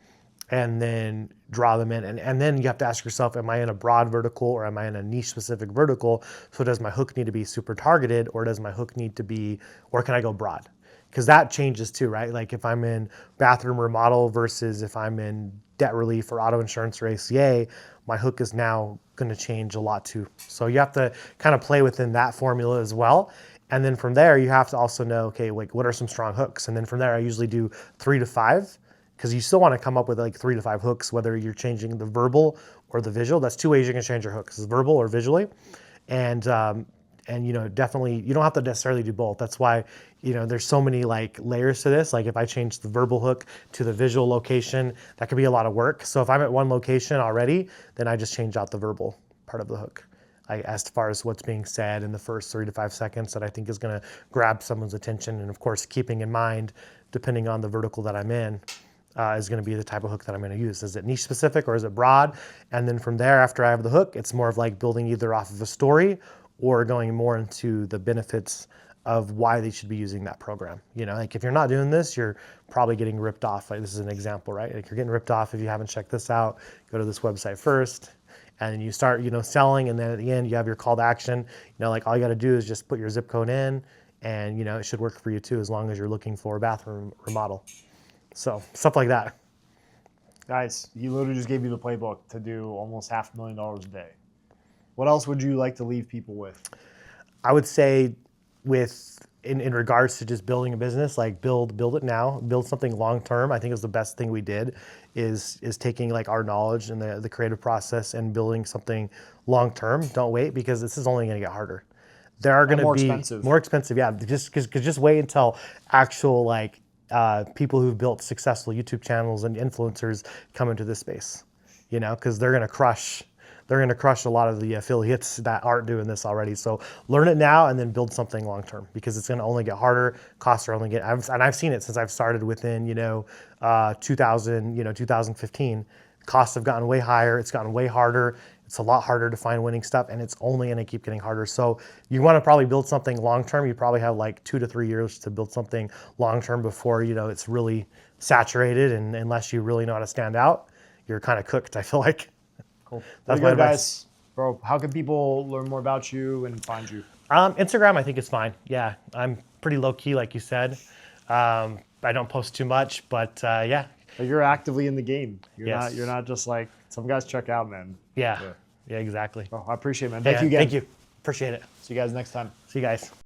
and then draw them in. And then you have to ask yourself, am I in a broad vertical or am I in a niche specific vertical? So does my hook need to be super targeted, or does my hook need to be, or can I go broad? Because that changes too, right? Like if I'm in bathroom remodel versus if I'm in debt relief or auto insurance or ACA, my hook is now going to change a lot too. So you have to kind of play within that formula as well. And then from there, you have to also know, okay, like what are some strong hooks? And then from there, I usually do 3 to 5, because you still want to come up with like 3 to 5 hooks, whether you're changing the verbal or the visual. That's 2 ways you can change your hooks, is verbal or visually. And definitely, you don't have to necessarily do both. That's why, there's so many like layers to this. Like if I change the verbal hook to the visual location, that could be a lot of work. So if I'm at one location already, then I just change out the verbal part of the hook, as far as what's being said in the first 3 to 5 seconds that I think is going to grab someone's attention. And of course, keeping in mind, depending on the vertical that I'm in, is going to be the type of hook that I'm going to use. Is it niche specific or is it broad? And then from there, after I have the hook, it's more of like building either off of a story or going more into the benefits of why they should be using that program. You know, like if you're not doing this, you're probably getting ripped off. Like this is an example, right? Like you're getting ripped off if you haven't checked this out. Go to this website first, and then you start, selling, and then at the end you have your call to action. Like all you got to do is just put your zip code in, and it should work for you too, as long as you're looking for a bathroom remodel. So stuff like that. Guys, he literally just gave you the playbook to do almost $500,000 a day. What else would you like to leave people with? I would say in regards to just building a business, like build it now, build something long term. I think is the best thing we did is taking like our knowledge and the creative process and building something long term. Don't wait, because this is only going to get harder. There are going to be more expensive. Yeah, just wait until actual people who've built successful YouTube channels and influencers come into this space, because they're going to crush. They're going to crush a lot of the affiliates that aren't doing this already. So learn it now and then build something long term, because it's going to only get harder. Costs are only getting, and I've seen it since I've started within 2015. Costs have gotten way higher. It's gotten way harder. It's a lot harder to find winning stuff, and it's only going to keep getting harder. So you want to probably build something long term. You probably have like 2 to 3 years to build something long term before it's really saturated. And unless you really know how to stand out, you're kind of cooked, I feel like. Cool. That's my advice. Guys. Bro, how can people learn more about you and find you? Instagram, I think is fine. Yeah, I'm pretty low key, like you said. I don't post too much, but yeah. But you're actively in the game. You're not just like some guys check out, man. Yeah, exactly. Well, I appreciate it, man. Thank you again. Thank you. Appreciate it. See you guys next time. See you guys.